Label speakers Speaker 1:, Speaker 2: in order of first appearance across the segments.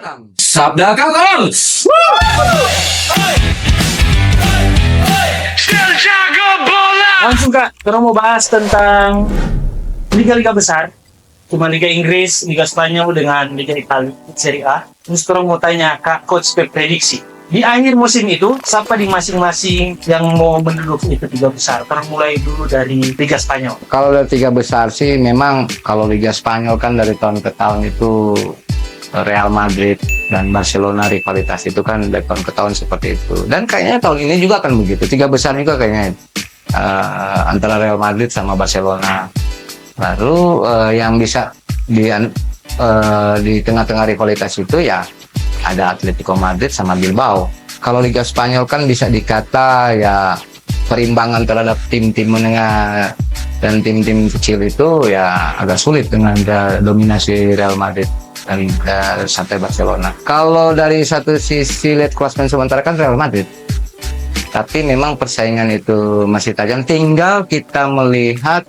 Speaker 1: datang Sabda Kakos.
Speaker 2: Langsung Kak, kita mau bahas tentang liga-liga besar. Cuma Liga Inggris, Liga Spanyol dengan Liga Italia, Serie A. Terus kita mau tanya Kak, Coach prediksi. Di akhir musim itu, siapa di masing-masing yang mau menduduki itu tiga besar? Kita mulai dulu dari Liga Spanyol.
Speaker 3: Kalau dari tiga besar sih memang kalau Liga Spanyol kan dari tahun ke tahun itu Real Madrid dan Barcelona rivalitas itu kan dari tahun ke tahun seperti itu. Dan kayaknya tahun ini juga akan begitu. Tiga besar juga kayaknya antara Real Madrid sama Barcelona. Lalu yang bisa di tengah-tengah rivalitas itu ya ada Atletico Madrid sama Bilbao. Kalau Liga Spanyol kan bisa dikata ya perimbangan terhadap tim-tim menengah dan tim-tim kecil itu ya agak sulit dengan dominasi Real Madrid dan sampai Barcelona. Kalau dari satu sisi lihat klasemen sementara kan Real Madrid, tapi memang persaingan itu masih tajam. Tinggal kita melihat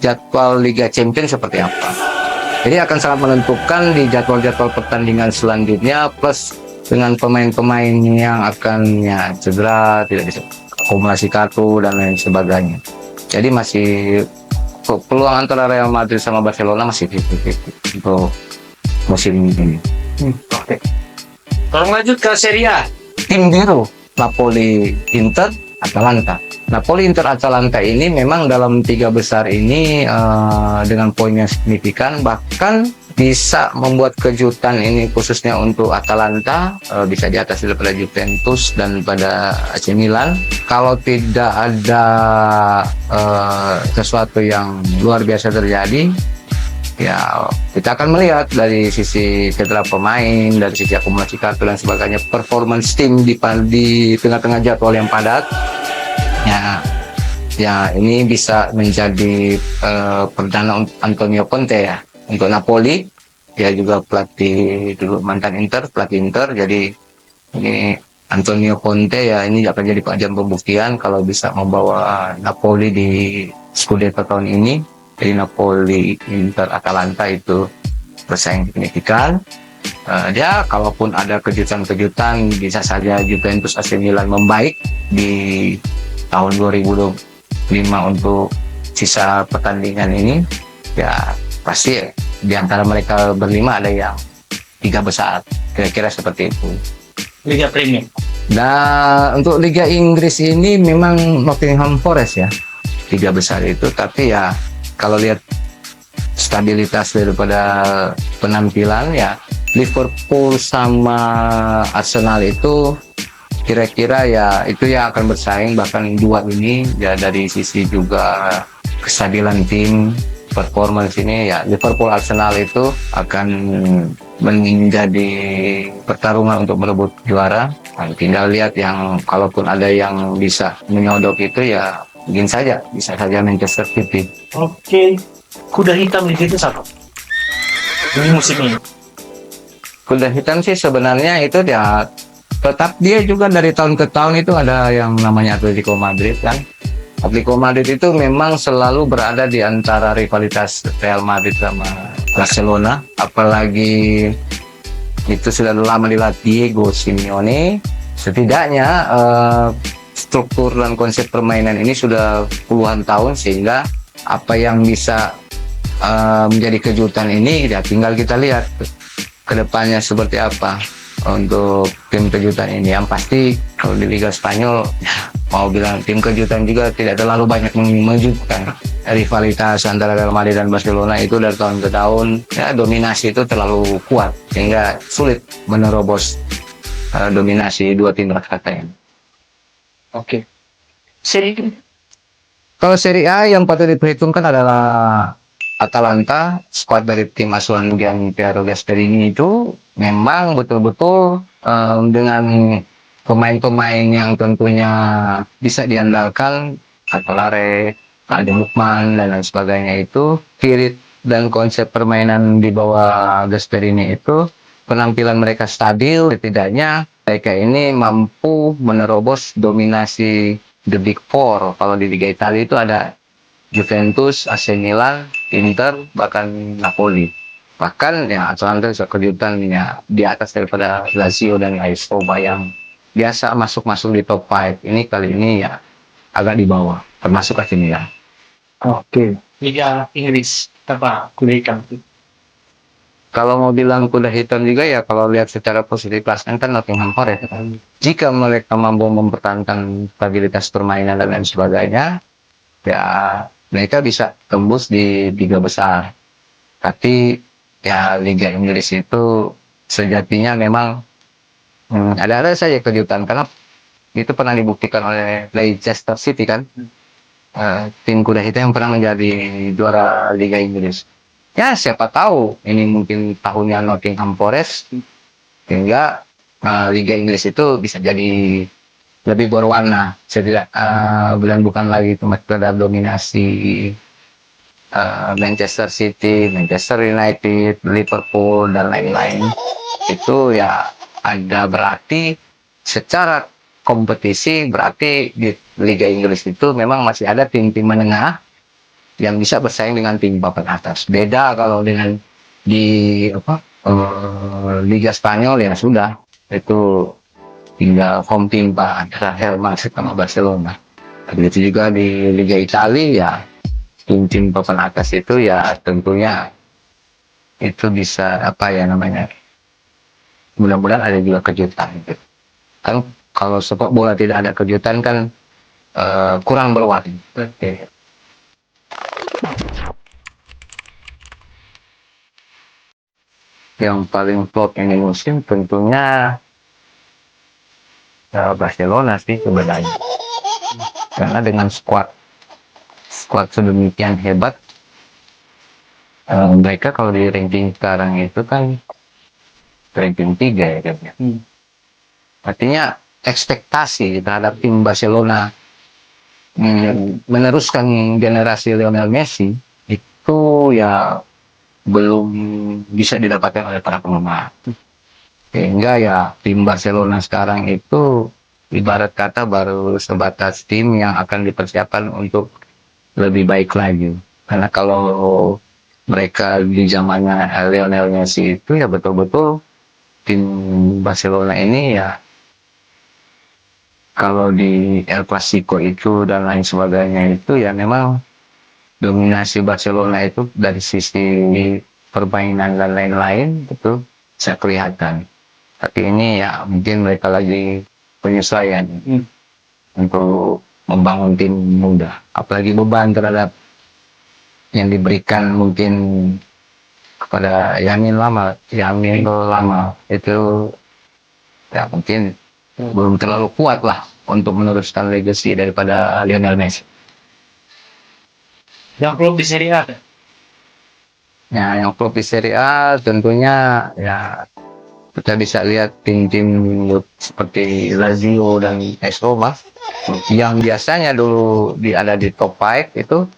Speaker 3: jadwal Liga Champions seperti apa. Jadi akan sangat menentukan di jadwal-jadwal pertandingan selanjutnya, plus dengan pemain-pemain yang akan ya cedera, tidak bisa akumulasi kartu dan lain sebagainya. Jadi masih peluang antara Real Madrid sama Barcelona masih 50-50 untuk musim ini.
Speaker 2: Oke. Tolong lanjut ke Serie A.
Speaker 3: Tim biru Napoli, Inter, Atalanta. Napoli, Inter, Atalanta ini memang dalam tiga besar ini dengan poin yang signifikan, bahkan bisa membuat kejutan ini khususnya untuk Atalanta, bisa di atas daripada Juventus dan pada AC Milan. Kalau tidak ada sesuatu yang luar biasa terjadi, ya kita akan melihat dari sisi cedera pemain, dari sisi akumulasi kartu dan sebagainya, performance tim di tengah-tengah jadwal yang padat. Ya ini bisa menjadi perdana Antonio Conte ya untuk Napoli. Dia juga pelatih dulu mantan Inter, pelatih Inter. Jadi ini Antonio Conte ya ini akan jadi ajang pembuktian kalau bisa membawa Napoli di Scudetto tahun ini. Jadi Napoli, Inter, Atalanta itu bersaing signifikan. Dia kalaupun ada kejutan-kejutan bisa saja Juventus, AC Milan membaik di tahun 2025 untuk sisa pertandingan ini, ya pasti di antara mereka berlima ada yang tiga besar, kira-kira seperti itu.
Speaker 2: Liga Premier.
Speaker 3: Nah untuk Liga Inggris ini memang Nottingham Forest ya tiga besar itu, tapi ya kalau lihat stabilitas daripada penampilan ya Liverpool sama Arsenal itu kira-kira ya itu yang akan bersaing, bahkan dua ini ya dari sisi juga kestabilan tim, performance ini ya Liverpool Arsenal itu akan menjadi pertarungan untuk merebut juara. Nah, tinggal lihat yang kalaupun ada yang bisa menyodok itu ya mungkin saja bisa saja Manchester City.
Speaker 2: Oke. Kuda hitam di situ siapa? Ini musim ini.
Speaker 3: Kuda hitam sih sebenarnya itu ya tetap dia juga dari tahun ke tahun itu ada yang namanya Atletico Madrid kan. Atletico Madrid itu memang selalu berada di antara rivalitas Real Madrid sama Barcelona, apalagi itu sudah lama dilatih Diego Simeone. Setidaknya struktur dan konsep permainan ini sudah puluhan tahun, sehingga apa yang bisa menjadi kejutan ini ya tinggal kita lihat kedepannya seperti apa untuk tim kejutan ini. Yang pasti kalau di Liga Spanyol mau bilang tim kejutan juga tidak terlalu banyak mengejutkan. Rivalitas antara Real Madrid dan Barcelona itu dari tahun ke tahun ya dominasi itu terlalu kuat sehingga sulit menerobos dominasi dua tim raksasa ini.
Speaker 2: Oke. Serie
Speaker 3: Kalau Serie A yang patut diperhitungkan adalah Atalanta, skuad dari tim asuhan Gianpiero Gasperini itu memang betul-betul dengan pemain-pemain yang tentunya bisa diandalkan, Cannavaro, Ade Lukman dan lain sebagainya itu, spirit dan konsep permainan di bawah Gasperini itu, penampilan mereka stabil, setidaknya mereka ini mampu menerobos dominasi The Big Four. Kalau di Liga Italia itu ada Juventus, AC Milan, Inter, bahkan Napoli. Bahkan ya Atalanta bisa kejutan ya di atas daripada Lazio dan AS Roma yang biasa masuk-masuk di top 5. Ini kali ini ya agak di bawah, termasuk AC Milan.
Speaker 2: Oke. Liga Inggris apa kuliah hitam?
Speaker 3: Kalau mau bilang kuda hitam juga ya kalau lihat secara positif klasemen kan Nottingham Forest. Jika mereka mampu mempertahankan stabilitas permainan dan lain sebagainya, ya mereka bisa tembus di tiga besar. Tapi ya Liga Inggris itu sejatinya memang ada saja kejutan karena itu pernah dibuktikan oleh Leicester City kan. Tim kuda hitam yang pernah menjadi juara Liga Inggris. Ya siapa tahu ini mungkin tahunnya Nottingham Forest sehingga Liga Inggris itu bisa jadi lebih berwarna bukan lagi cuma sekedar dominasi Manchester City, Manchester United, Liverpool dan lain-lain. Itu ya ada berarti secara kompetisi berarti di Liga Inggris itu memang masih ada tim-tim menengah yang bisa bersaing dengan tim papan atas. Beda kalau dengan di Liga Spanyol ya sudah itu tinggal home team Pak antara Real Madrid sama Barcelona. Begitu juga di Liga Italia ya tim-tim papan atas itu ya tentunya itu bisa apa ya namanya. Mudah-mudahan ada juga kejutan gitu. Kan kalau sepak bola tidak ada kejutan kan kurang berwarna. Okay. Yang paling flop ini musim tentunya Barcelona sih sebenarnya. Karena dengan squad sedemikian hebat, mereka kalau di ranking sekarang itu kan ranking 3 ya katanya. Artinya ekspektasi terhadap tim Barcelona meneruskan generasi Lionel Messi itu ya belum bisa didapatkan oleh para penggemar. Sehingga ya tim Barcelona sekarang itu ibarat kata baru sebatas tim yang akan dipersiapkan untuk lebih baik lagi. Karena kalau mereka di zamannya Lionel Messi itu ya betul-betul tim Barcelona ini ya kalau di El Clasico itu dan lain sebagainya itu ya memang dominasi Barcelona itu dari sisi permainan dan lain-lain itu bisa kelihatan. Tapi ini ya mungkin mereka lagi penyesuaian untuk membangun tim muda. Apalagi beban terhadap yang diberikan mungkin kepada Yamin lama itu ya mungkin belum terlalu kuat lah untuk meneruskan legacy daripada Lionel Messi.
Speaker 2: Yang klub di Serie A.
Speaker 3: Ya, yang klub di Serie A tentunya ya kita bisa lihat tim-tim seperti Lazio dan AS Roma yang biasanya dulu ada di top 5 itu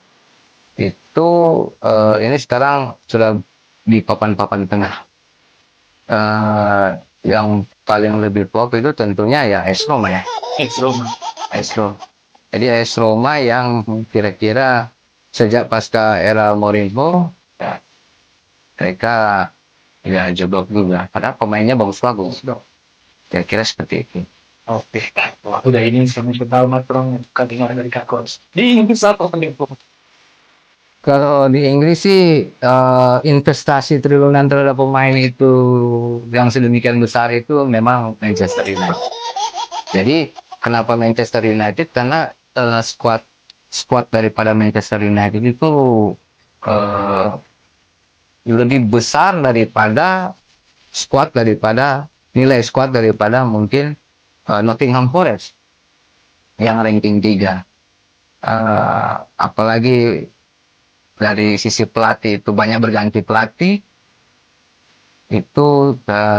Speaker 3: ini sekarang sudah di papan-papan tengah. Yang paling lebih flop itu tentunya ya AS Roma ya.
Speaker 2: AS Roma.
Speaker 3: Jadi AS Roma yang kira-kira sejak pasca era Mourinho ya, mereka ya jeblok juga. Padahal pemainnya bagus-bagus. Kira-kira seperti itu.
Speaker 2: Oke. Wah, udah ini sama kita matrong kedengaran dari Kak Coach. Di Inggris apa penting?
Speaker 3: Kalau di Inggris sih investasi triliunan terhadap pemain itu yang sedemikian besar itu memang Manchester United. Jadi kenapa Manchester United? Karena squad daripada Manchester United itu lebih besar daripada nilai squad daripada mungkin Nottingham Forest yang ranking 3. Apalagi dari sisi pelatih itu banyak berganti pelatih itu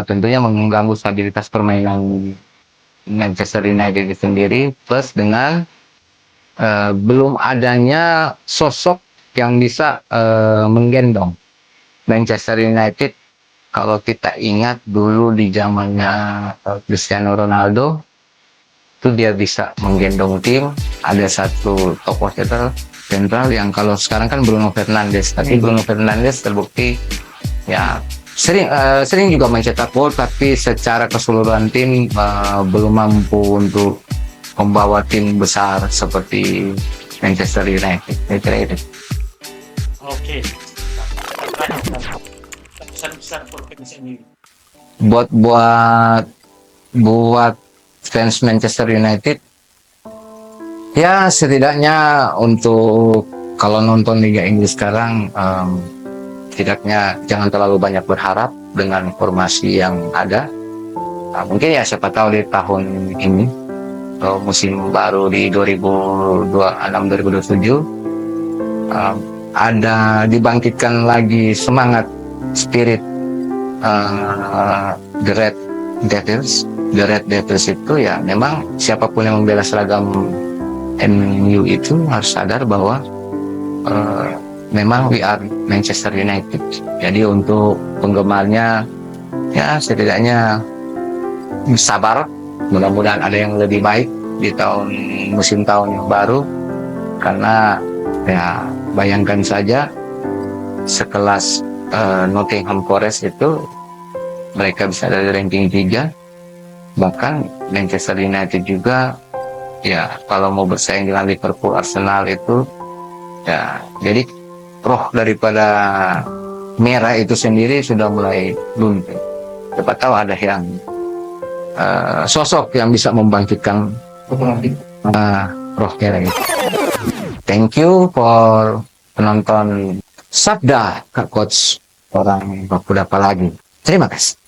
Speaker 3: tentunya mengganggu stabilitas permainan Manchester United itu sendiri, plus dengan belum adanya sosok yang bisa menggendong Manchester United. Kalau kita ingat dulu di zamannya Cristiano Ronaldo itu dia bisa menggendong tim, ada satu tokoh sentral yang kalau sekarang kan Bruno Fernandes, tapi Bruno Fernandes terbukti ya sering juga mencetak gol, tapi secara keseluruhan tim belum mampu untuk membawa tim besar seperti Manchester United. Saya kira itu.
Speaker 2: Oke. Pesan-pesan fans ini.
Speaker 3: Buat fans Manchester United, ya setidaknya untuk kalau nonton Liga Inggris sekarang, setidaknya jangan terlalu banyak berharap dengan formasi yang ada. Nah, mungkin ya siapa tahu di tahun ini atau musim baru di 2026-2027 ada dibangkitkan lagi semangat spirit The Red Devils itu ya memang siapapun yang membela seragam MU itu harus sadar bahwa memang we are Manchester United. Jadi untuk penggemarnya ya setidaknya sabar, mudah-mudahan ada yang lebih baik di musim tahun yang baru, karena ya bayangkan saja sekelas Nottingham Forest itu mereka bisa dari ranking 3, bahkan Manchester United juga ya kalau mau bersaing dengan Liverpool, Arsenal itu ya jadi roh daripada merah itu sendiri sudah mulai luntur. Siapa tahu ada yang sosok yang bisa membangkitkan roh merah itu. Thank you for penonton Sabda Kak Coach orang Papua lagi. Terima kasih.